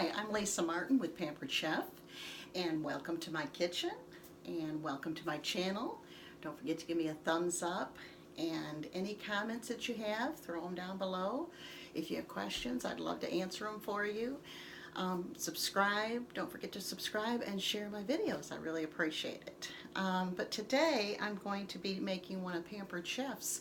Hi, I'm Lisa Martin with Pampered Chef, and welcome to my kitchen, and welcome to my channel. Don't forget to give me a thumbs up, and any comments that you have, throw them down below. If you have questions, I'd love to answer them for you. Subscribe, don't forget to subscribe and share my videos. I really appreciate it. But today I'm going to be making one of Pampered Chef's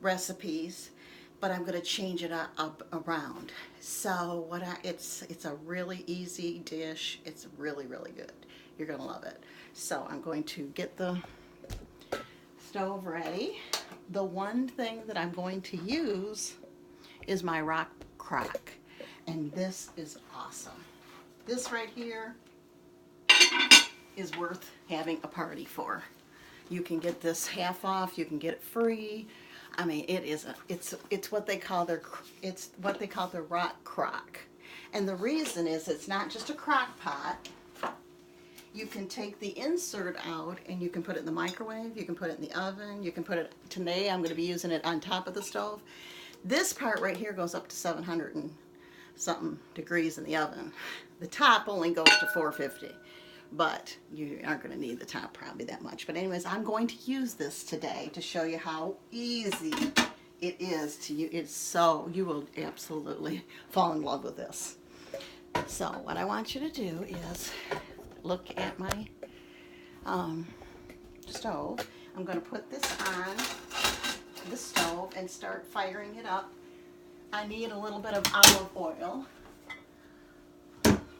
recipes, but I'm going to change it up around. So it's a really easy dish. It's really good. You're going to love it. So I'm going to get the stove ready. The one thing that I'm going to use is my RockCrock, and this is awesome. This right here is worth having a party for. You can get this half off. You can get it free. I mean, it's what they call the RockCrock, and the reason is it's not just a crock pot. You can take the insert out and you can put it in the microwave. You can put it in the oven. You can put it. Today I'm going to be using it on top of the stove. This part right here goes up to 700 and something degrees in the oven. The top only goes to 450. But you aren't going to need the top probably that much. But anyways, I'm going to use this today to show you how easy it is to use. It's so, you will absolutely fall in love with this. So what I want you to do is look at my stove. I'm going to put this on the stove and start firing it up. I need a little bit of olive oil,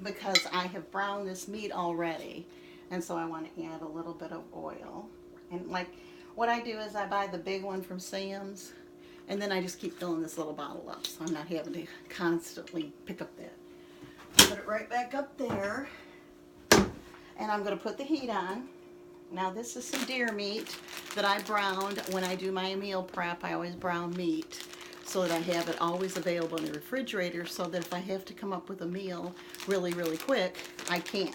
because I have browned this meat already, and so I want to add a little bit of oil. And like what I do is I buy the big one from Sam's, and then I just keep filling this little bottle up, so I'm not having to constantly pick up that. Put it right back up there, and I'm going to put the heat on. Now this is some deer meat that I browned. When I do my meal prep, I always brown meat, so that I have it always available in the refrigerator, so that if I have to come up with a meal really quick, I can.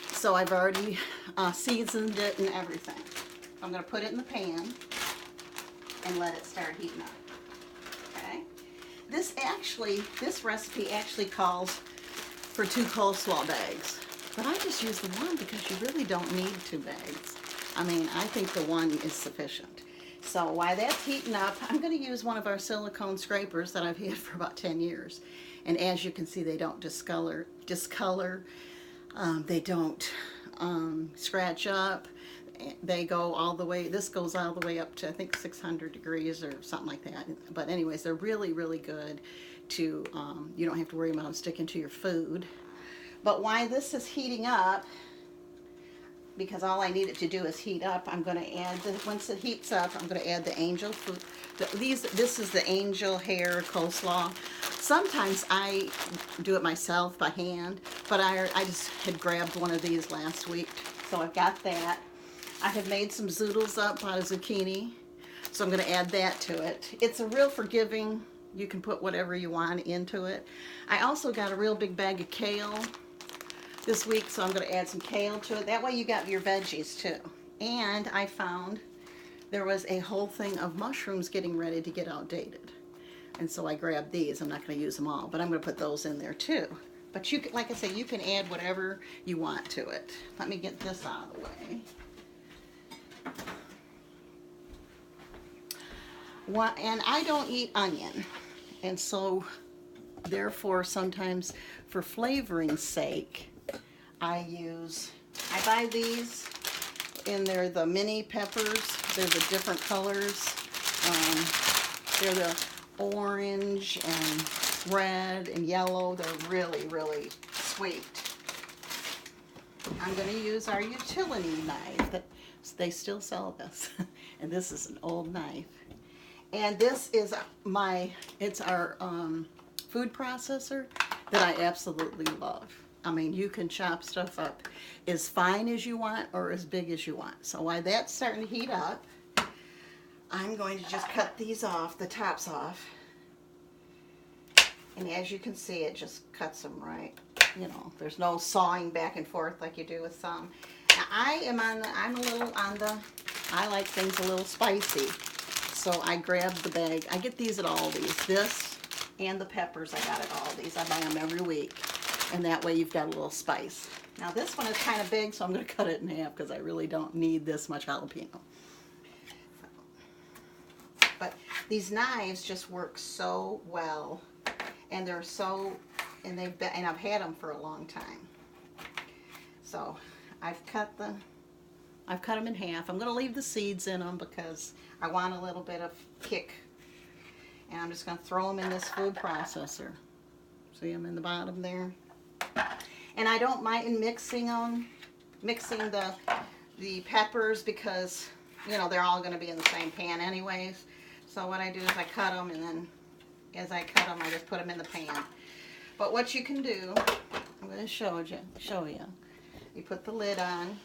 So I've already seasoned it and everything. I'm going to put it in the pan and let it start heating up. Okay. This recipe actually calls for 2 coleslaw bags, but I just use the one because you really don't need 2 bags. I mean, I think the one is sufficient. So while that's heating up, I'm going to use one of our silicone scrapers that I've had for about 10 years. And as you can see, they don't discolor. They don't scratch up. They go all the way, this goes all the way up to, I think, 600 degrees or something like that. But anyways, they're really good to, you don't have to worry about them sticking to your food. But while this is heating up, because all I need it to do is heat up, I'm going to add, once it heats up, I'm going to add the angel food. This is the angel hair coleslaw. Sometimes I do it myself by hand, but I just had grabbed one of these last week, so I've got that. I have made some zoodles up out of zucchini, so I'm going to add that to it. It's a real forgiving, you can put whatever you want into it. I also got a real big bag of kale this week, so I'm going to add some kale to it. That way you got your veggies too. And I found there was a whole thing of mushrooms getting ready to get outdated, and so I grabbed these. I'm not going to use them all, but I'm going to put those in there too. But you can, like I said, you can add whatever you want to it. Let me get this out of the way. And I don't eat onion, and so therefore sometimes for flavoring's sake, I buy these, and they're the mini peppers. They're the different colors. They're the orange and red and yellow. They're really sweet. I'm going to use our utility knife. They still sell this, and this is an old knife. And this is it's our food processor that I absolutely love. I mean, you can chop stuff up as fine as you want or as big as you want. So while that's starting to heat up, I'm going to just cut these off, the tops off. And as you can see, it just cuts them right. You know, there's no sawing back and forth like you do with some. Now, I'm a little on the, I like things a little spicy. So I grabbed the bag. I get these at Aldi's. This and the peppers I got at Aldi's. I buy them every week. And that way you've got a little spice. Now this one is kind of big, so I'm going to cut it in half because I really don't need this much jalapeno. But these knives just work so well, and they're so, and I've had them for a long time. So I've cut them in half. I'm going to leave the seeds in them because I want a little bit of kick. And I'm just going to throw them in this food processor. See them in the bottom there? And I don't mind mixing the peppers because, you know, they're all going to be in the same pan anyways. So what I do is I cut them, and then as I cut them, I just put them in the pan. But what you can do, I'm going to show you. You put the lid on.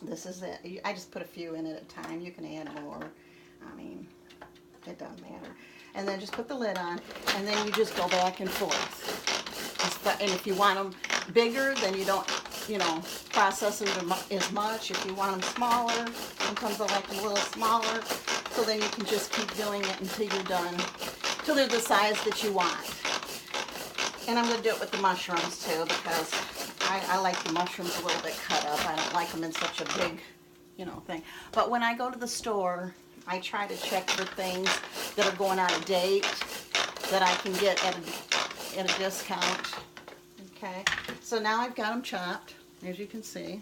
This is it. I just put a few in at a time. You can add more. I mean, it doesn't matter. And then just put the lid on, and then you just go back and forth. And if you want them bigger, then you don't, you know, process them as much. If you want them smaller, sometimes I like them a little smaller. So then you can just keep doing it until you're done, till they're the size that you want. And I'm going to do it with the mushrooms too, because I like the mushrooms a little bit cut up. I don't like them in such a big, you know, thing. But when I go to the store, I try to check for things that are going out of date that I can get at a discount. Okay, so now I've got them chopped, as you can see.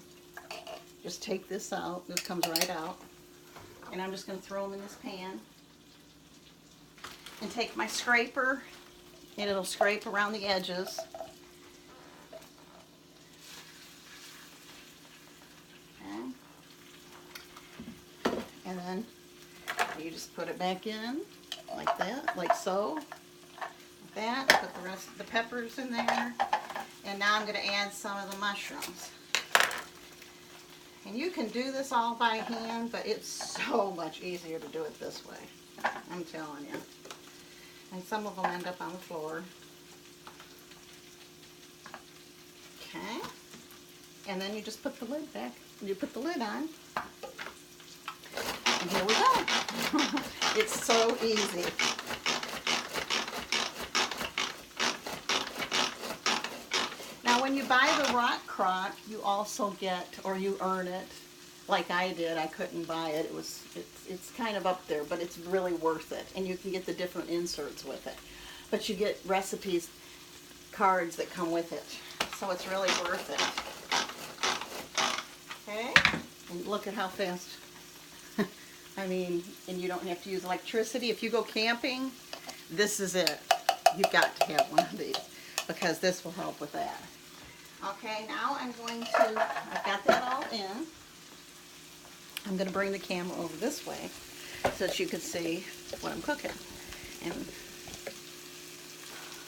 Just take this out. This comes right out. And I'm just going to throw them in this pan. And take my scraper, and it'll scrape around the edges. Okay. And then you just put it back in like that, like so. Like that. Put the rest of the peppers in there. And now I'm going to add some of the mushrooms. And you can do this all by hand, but it's so much easier to do it this way. I'm telling you. And some of them end up on the floor. Okay. And then you just put the lid back. You put the lid on. And here we go. It's so easy. Now when you buy the RockCrock, you also get, or you earn it, like I did. I couldn't buy it. It's kind of up there, but it's really worth it. And you can get the different inserts with it. But you get recipes cards that come with it. So it's really worth it. Okay? And look at how fast. I mean, and you don't have to use electricity. If you go camping, this is it. You've got to have one of these because this will help with that. Okay, now I've got that all in. I'm going to bring the camera over this way so that you can see what I'm cooking. And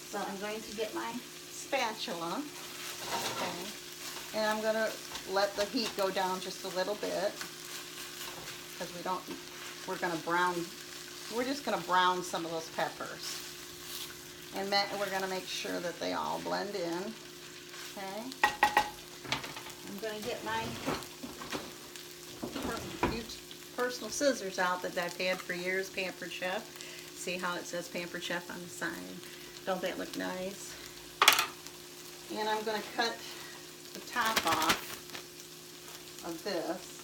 so I'm going to get my spatula. Okay, and I'm going to let the heat go down just a little bit. Because we're just going to brown some of those peppers. And we're going to make sure that they all blend in. Okay. I'm going to get my personal scissors out that I've had for years, Pampered Chef. See how it says Pampered Chef on the side? Don't that look nice? And I'm going to cut the top off of this.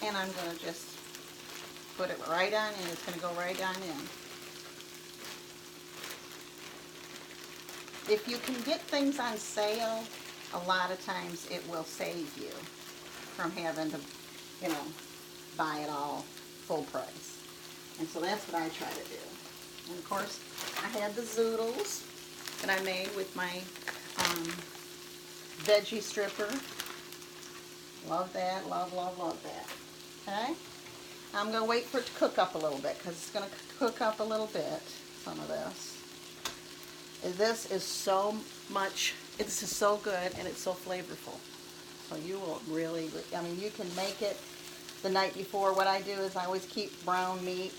And I'm going to just put it right on in. It's going to go right on in. If you can get things on sale, a lot of times it will save you from having to, you know, buy it all full price. And so that's what I try to do. And of course, I had the zoodles that I made with my veggie stripper. Love that, love, love, love that. Okay? I'm going to wait for it to cook up a little bit because it's going to cook up a little bit, some of this. This is so much, it's just so good and it's so flavorful. So you will really, I mean, you can make it the night before. What I do is I always keep brown meat,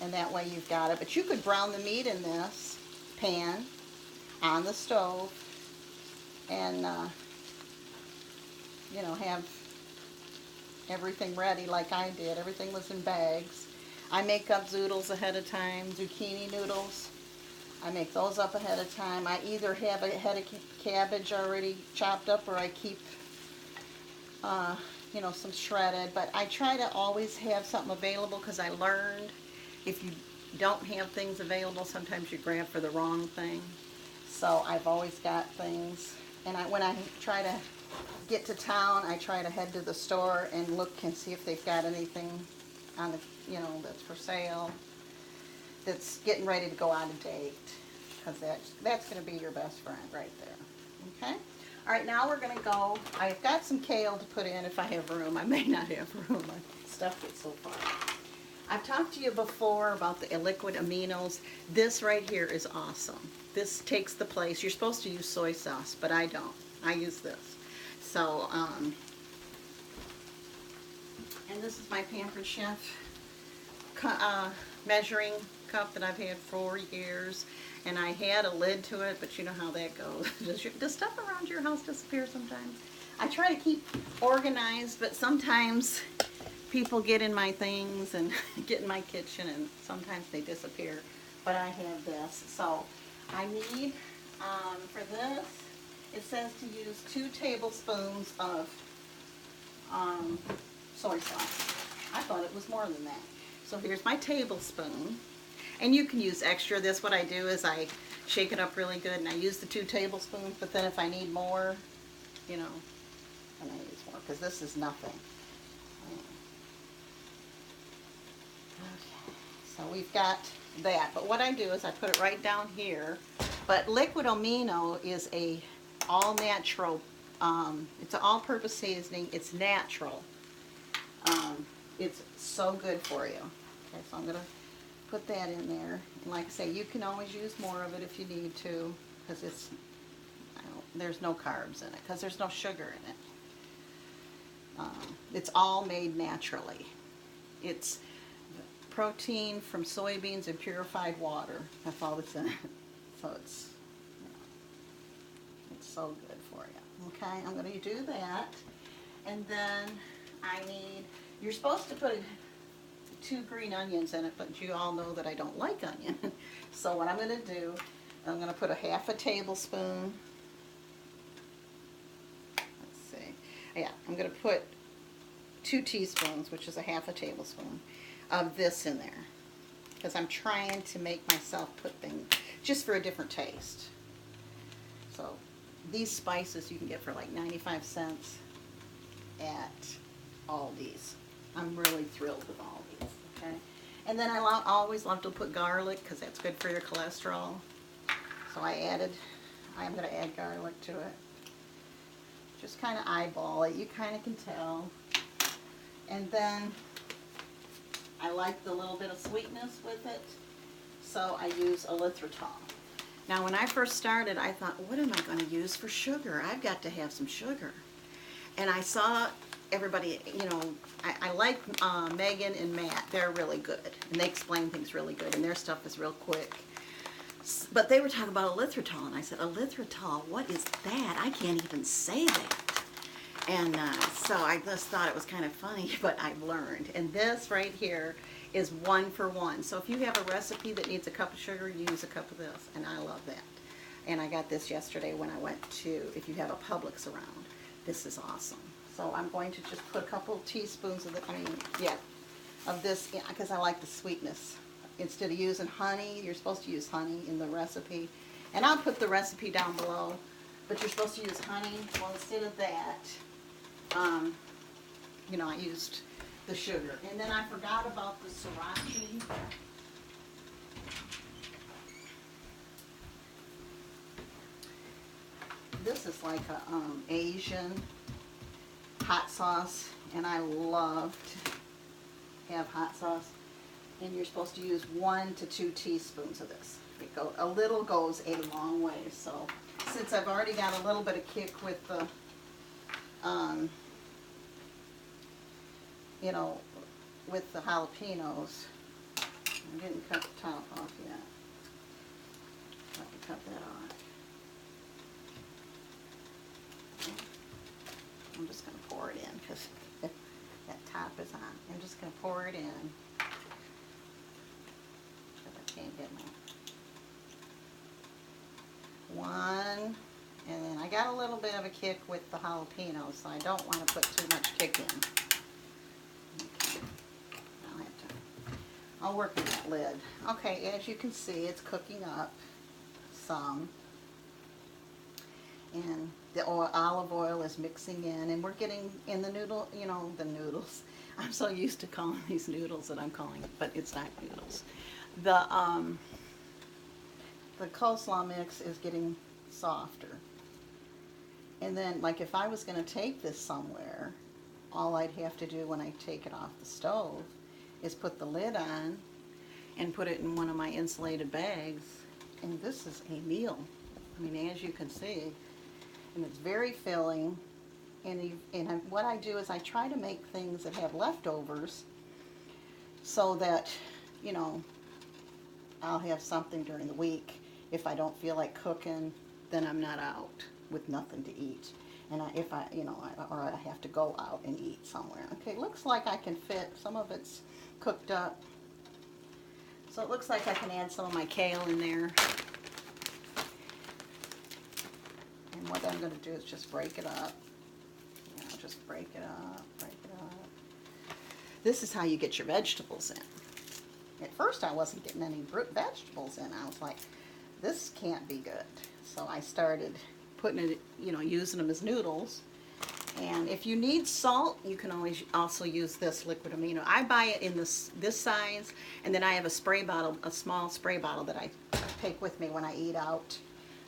and that way you've got it. But you could brown the meat in this pan on the stove and, you know, have everything ready like I did. Everything was in bags. I make up zoodles ahead of time, zucchini noodles. I make those up ahead of time. I either have a head of cabbage already chopped up, or I keep, you know, some shredded. But I try to always have something available, because I learned if you don't have things available, sometimes you grab for the wrong thing. So I've always got things. And when I try to get to town, I try to head to the store and look and see if they've got anything on the, you know, that's for sale, that's getting ready to go out of date, because that's going to be your best friend right there. Okay? All right, now we're going to go. I've got some kale to put in if I have room. I may not have room. My stuff gets so far. I've talked to you before about the liquid aminos. This right here is awesome. This takes the place. You're supposed to use soy sauce, but I don't. I use this. So, and this is my Pampered Chef measuring cup that I've had for years, and I had a lid to it, but you know how that goes. Does stuff around your house disappear sometimes? I try to keep organized, but sometimes people get in my things and get in my kitchen, and sometimes they disappear. But I have this. So I need, for this, it says to use 2 tablespoons of soy sauce. I thought it was more than that. So here's my tablespoon. And you can use extra. This, what I do is I shake it up really good, and I use the 2 tablespoons, but then if I need more, you know, then I use more, because this is nothing. Okay, so we've got that. But what I do is I put it right down here. But liquid amino is a all-natural, it's an all-purpose seasoning. It's natural. It's so good for you. Okay, so I'm going to put that in there. And like I say, you can always use more of it if you need to, because it's, there's no carbs in it, because there's no sugar in it. It's all made naturally. It's protein from soybeans and purified water. That's all that's in it. So it's, you know, it's so good for you. Okay, I'm going to do that. And then I need, you're supposed to put 2 green onions in it, but you all know that I don't like onion. So what I'm going to do, I'm going to put a half a tablespoon. Let's see. Yeah, I'm going to put 2 teaspoons, which is a half a tablespoon, of this in there, because I'm trying to make myself put things just for a different taste. So these spices you can get for like 95 cents at Aldi's. I'm really thrilled with Aldi's. Okay, and then I always love to put garlic, because that's good for your cholesterol. So I'm going to add garlic to it. Just kind of eyeball it. You kind of can tell. And then I like the little bit of sweetness with it, so I use erythritol. Now, when I first started, I thought, what am I going to use for sugar? I've got to have some sugar. And I saw everybody, you know, I like Megan and Matt. They're really good, and they explain things really good, and their stuff is real quick. But they were talking about erythritol, and I said, erythritol, what is that? I can't even say that. And so I just thought it was kind of funny, but I've learned. And this right here is 1 for 1. So if you have a recipe that needs a cup of sugar, you use a cup of this, and I love that. And I got this yesterday when I went to, if you have a Publix around, this is awesome. So I'm going to just put a couple teaspoons of of this, because I like the sweetness. Instead of using honey, you're supposed to use honey in the recipe. And I'll put the recipe down below, but you're supposed to use honey. Well, instead of that, you know, I used the sugar. And then I forgot about the sriracha. This is like a Asian hot sauce, and I love to have hot sauce. And you're supposed to use 1 to 2 teaspoons of this. A little goes a long way. So since I've already got a little bit of kick with the you know, with the jalapenos, I didn't cut the top off yet. I have to cut that off. I'm just going to pour it in, because that top is on. I'm just going to pour it in. I can't get my... got a little bit of a kick with the jalapenos, so I don't want to put too much kick in. Okay. I'll work on that lid. Okay, as you can see, it's cooking up some. And the olive oil is mixing in, and we're getting in the noodle, you know, the noodles. I'm so used to calling these noodles that I'm calling it, but it's not noodles. The coleslaw mix is getting softer. And then, like, if I was going to take this somewhere, all I'd have to do when I take it off the stove is put the lid on and put it in one of my insulated bags. And this is a meal. I mean, as you can see, and it's very filling. And what I do is I try to make things that have leftovers so that, you know, I'll have something during the week. If I don't feel like cooking, then I'm not out with nothing to eat. And if I, you know, or I have to go out and eat somewhere. Okay, looks like I can fit, some of it's cooked up. So it looks like I can add some of my kale in there. And what I'm going to do is just break it up. You know, just break it up, break it up. This is how you get your vegetables in. At first I wasn't getting any vegetables in. I was like, this can't be good. So I started putting it, you know, using them as noodles. And if you need salt, you can always also use this liquid amino. I buy it in this size, and then I have a spray bottle, a small spray bottle that I take with me when I eat out,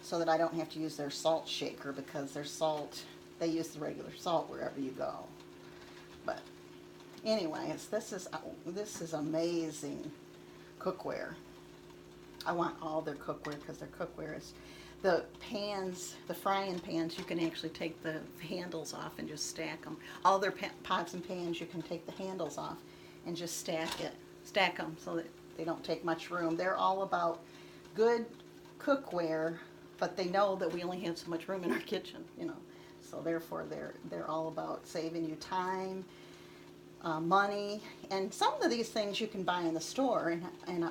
so that I don't have to use their salt shaker, because their salt, they use the regular salt wherever you go. But anyways, this is amazing cookware. I want all their cookware, because their cookware is, the pans, the frying pans, you can actually take the handles off and just stack them. All their pots and pans, you can take the handles off and just stack them so that they don't take much room. They're all about good cookware, but they know that we only have so much room in our kitchen, you know. So therefore, they're all about saving you time, money, and some of these things you can buy in the store,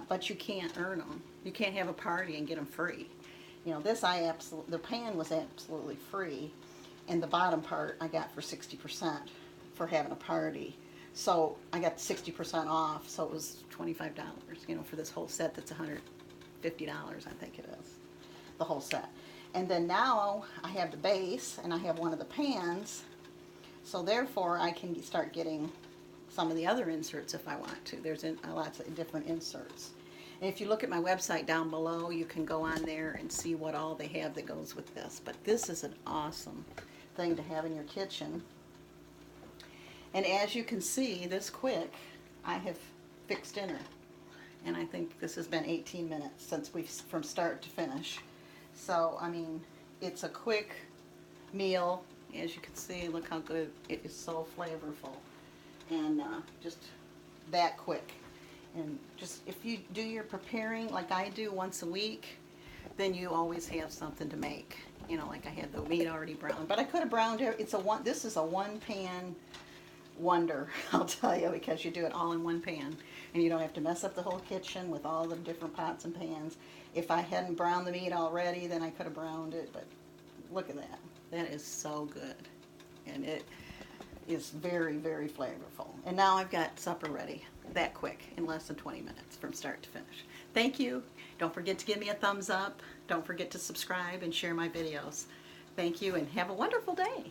but you can't earn them. You can't have a party and get them free. You know, this the pan was absolutely free, and the bottom part I got for 60% for having a party. So I got 60% off, so it was $25, you know, for this whole set that's $150, I think it is, the whole set. And then now I have the base, and I have one of the pans, so therefore I can start getting some of the other inserts if I want to. There's lots of different inserts. And if you look at my website down below, you can go on there and see what all they have that goes with this. But this is an awesome thing to have in your kitchen. And as you can see, this quick, I have fixed dinner. And I think this has been 18 minutes since from start to finish. So, I mean, it's a quick meal. As you can see, look how good it is, so flavorful. And just that quick. And just, if you do your preparing like I do once a week, then you always have something to make. You know, like I had the meat already browned, but I could have browned it. This is a one pan wonder, I'll tell you, because you do it all in one pan, and you don't have to mess up the whole kitchen with all the different pots and pans. If I hadn't browned the meat already, then I could have browned it, but look at that. That is so good, and it is very, very flavorful. And now I've got supper ready that quick, in less than 20 minutes from start to finish. Thank you. Don't forget to give me a thumbs up. Don't forget to subscribe and share my videos. Thank you, and have a wonderful day.